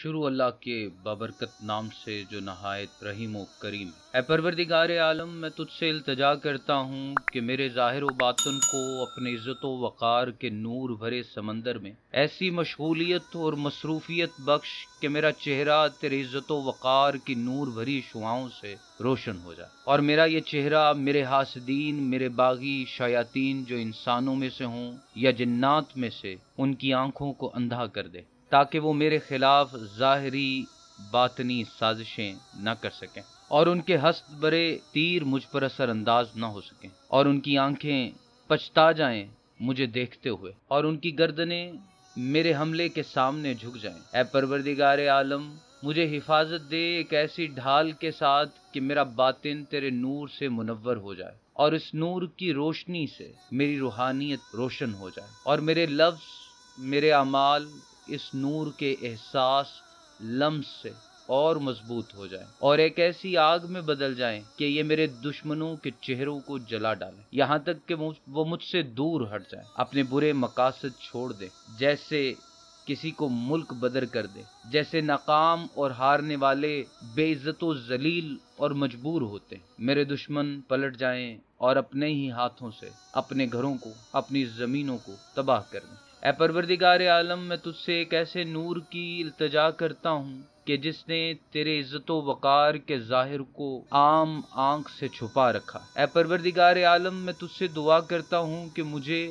شروع اللہ کے بابرکت نام سے جو نہایت رحیم و کریم ہے۔ اے پروردگار عالم، میں تجھ سے التجا کرتا ہوں کہ میرے ظاہر و باطن کو اپنے عزت و وقار کے نور بھرے سمندر میں ایسی مشغولیت اور مصروفیت بخش کہ میرا چہرہ تیرے عزت و وقار کی نور بھری شعاؤں سے روشن ہو جائے، اور میرا یہ چہرہ میرے حاسدین، میرے باغی شیاطین جو انسانوں میں سے ہوں یا جنات میں سے، ان کی آنکھوں کو اندھا کر دے، تاکہ وہ میرے خلاف ظاہری باطنی سازشیں نہ کر سکیں، اور ان کے ہست برے تیر مجھ پر اثر انداز نہ ہو سکیں، اور ان کی آنکھیں پچھتا جائیں مجھے دیکھتے ہوئے، اور ان کی گردنیں میرے حملے کے سامنے جھک جائیں۔ اے پروردگار عالم، مجھے حفاظت دے ایک ایسی ڈھال کے ساتھ کہ میرا باطن تیرے نور سے منور ہو جائے، اور اس نور کی روشنی سے میری روحانیت روشن ہو جائے، اور میرے لفظ، میرے اعمال اس نور کے احساس لمس سے اور مضبوط ہو جائیں، اور ایک ایسی آگ میں بدل جائیں کہ یہ میرے دشمنوں کے چہروں کو جلا ڈالیں، یہاں تک کہ وہ مجھ سے دور ہٹ جائیں، اپنے برے مقاصد چھوڑ دیں، جیسے کسی کو ملک بدر کر دے، جیسے ناکام اور ہارنے والے بے عزت و ذلیل اور مجبور ہوتے ہیں۔ میرے دشمن پلٹ جائیں اور اپنے ہی ہاتھوں سے اپنے گھروں کو، اپنی زمینوں کو تباہ کر دیں۔ اے پروردگار عالم، میں تجھ سے ایک ایسے نور کی التجا کرتا ہوں کہ جس نے تیرے عزت و وقار کے ظاہر کو عام آنکھ سے چھپا رکھا۔ اے پروردگار عالم، میں تجھ سے دعا کرتا ہوں کہ مجھے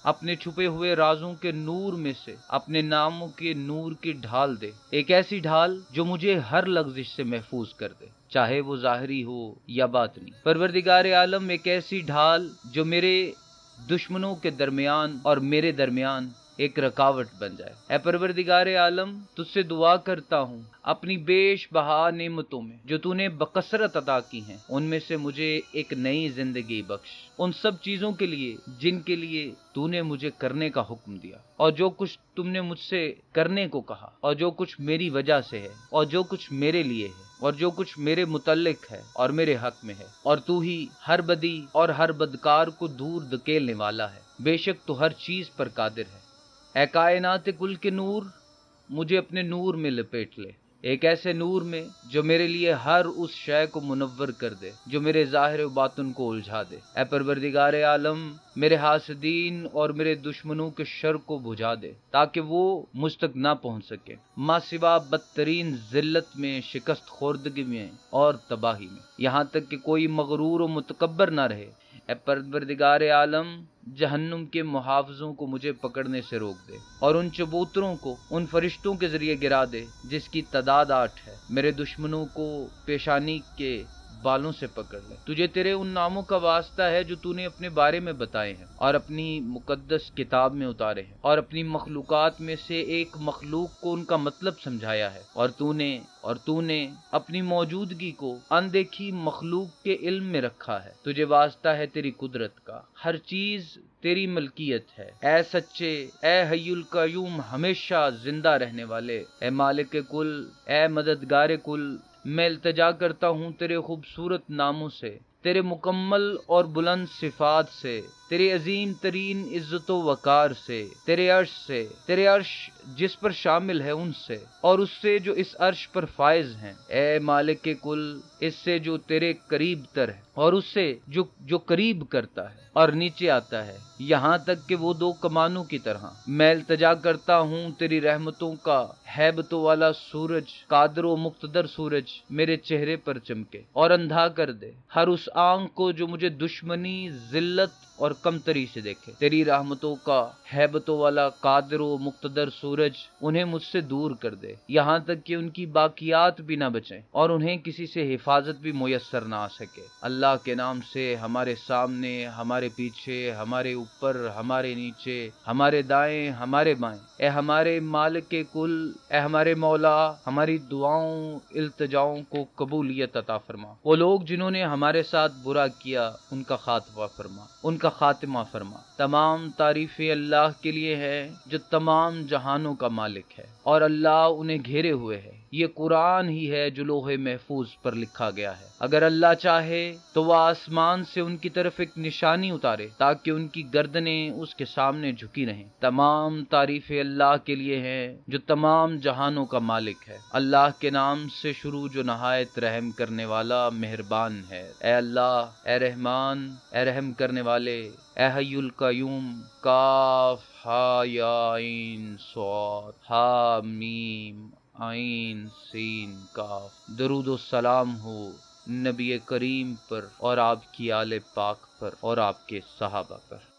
اپنے چھپے ہوئے رازوں کے نور میں سے اپنے ناموں کے نور کی ڈھال دے، ایک ایسی ڈھال جو مجھے ہر لغزش سے محفوظ کر دے، چاہے وہ ظاہری ہو یا باطنی۔ پروردگار عالم، ایک ایسی ڈھال جو میرے دشمنوں کے درمیان اور میرے درمیان ایک رکاوٹ بن جائے۔ اے پروردگار عالم، تجھ سے دعا کرتا ہوں اپنی بیش بہا نعمتوں میں جو تو نے بکثرت عطا کی ہیں، ان میں سے مجھے ایک نئی زندگی بخش، ان سب چیزوں کے لیے جن کے لیے تو نے مجھے کرنے کا حکم دیا، اور جو کچھ تم نے مجھ سے کرنے کو کہا، اور جو کچھ میری وجہ سے ہے، اور جو کچھ میرے لیے ہے، اور جو کچھ میرے متعلق ہے اور میرے حق میں ہے، اور تو ہی ہر بدی اور ہر بدکار کو دور دھکیلنے والا ہے، بے شک تو ہر چیز پر قادر ہے۔ اے کائنات کل کے نور، مجھے اپنے نور میں لپیٹ لے، ایک ایسے نور میں جو میرے لیے ہر اس شے کو منور کر دے جو میرے ظاہر و باطن کو الجھا دے۔ اے پروردگار عالم، میرے حاسدین اور میرے دشمنوں کے شر کو بجھا دے تاکہ وہ مجھ تک نہ پہنچ سکے، ماں سوا بدترین ذلت میں، شکست خوردگی میں اور تباہی میں، یہاں تک کہ کوئی مغرور و متکبر نہ رہے۔ اے پروردگار عالم، جہنم کے محافظوں کو مجھے پکڑنے سے روک دے، اور ان چبوتروں کو ان فرشتوں کے ذریعے گرا دے جس کی تعداد 8 ہے، میرے دشمنوں کو پیشانی کے بالوں سے پکڑ لے۔ تجھے تیرے ان ناموں کا واسطہ ہے جو تو نے اپنے بارے میں بتائے ہیں اور اپنی مقدس کتاب میں اتارے ہیں، اور اپنی مخلوقات میں سے ایک مخلوق کو ان کا مطلب سمجھایا ہے، اور تو نے اپنی موجودگی کو اندیکھی مخلوق کے علم میں رکھا ہے۔ تجھے واسطہ ہے تیری قدرت کا، ہر چیز تیری ملکیت ہے۔ اے سچے، اے حی القیوم، ہمیشہ زندہ رہنے والے، اے مالک کل، اے مددگار کل، میں التجا کرتا ہوں تیرے خوبصورت ناموں سے، تیرے مکمل اور بلند صفات سے، تیرے عظیم ترین عزت و وقار سے، تیرے عرش جس پر شامل ہے ان سے، اور اس سے جو اس عرش پر فائز ہیں، اے مالک کل، اس سے جو تیرے قریب تر ہے، اور اس سے جو قریب کرتا ہے اور نیچے آتا ہے، یہاں تک کہ وہ 2 کمانوں کی طرح۔ میں التجا کرتا ہوں تیری رحمتوں کا ہیبت والا سورج، قادر و مقتدر سورج میرے چہرے پر چمکے اور اندھا کر دے ہر اس آنکھ کو جو مجھے دشمنی، ذلت اور کمتری سے دیکھے۔ تیری رحمتوں کا ہیبت والا قادر و مقتدر سورج انہیں مجھ سے دور کر دے، یہاں تک کہ ان کی باقیات بھی نہ بچیں اور انہیں کسی سے حفاظت بھی میسر نہ آ سکے۔ اللہ کے نام سے ہمارے سامنے، ہمارے پیچھے، ہمارے اوپر، ہمارے نیچے، ہمارے دائیں، ہمارے بائیں، اے ہمارے مالک کل، اے ہمارے مولا، ہماری دعاؤں، التجاؤں کو قبولیت عطا فرما۔ وہ لوگ جنہوں نے ہمارے ساتھ برا کیا، ان کا خاتمہ فرما۔ تمام تعریفیں اللہ کے لیے ہے جو تمام جہانوں کا مالک ہے، اور اللہ انہیں گھیرے ہوئے ہے، یہ قرآن ہی ہے جو لوح محفوظ پر لکھا گیا ہے۔ اگر اللہ چاہے تو وہ آسمان سے ان کی طرف ایک نشانی اتارے تاکہ ان کی گردنیں اس کے سامنے جھکی رہیں۔ تمام تعریفیں اللہ کے لیے ہیں جو تمام جہانوں کا مالک ہے۔ اللہ کے نام سے شروع جو نہایت رحم کرنے والا مہربان ہے۔ اے اللہ، اے رحمان، اے رحم کرنے والے، اے حی القیوم۔ کاف ہا یا عین صاد ہا میم عین سین کاف۔ درود و سلام ہو نبی کریم پر اور آپ کی آل پاک پر اور آپ کے صحابہ پر۔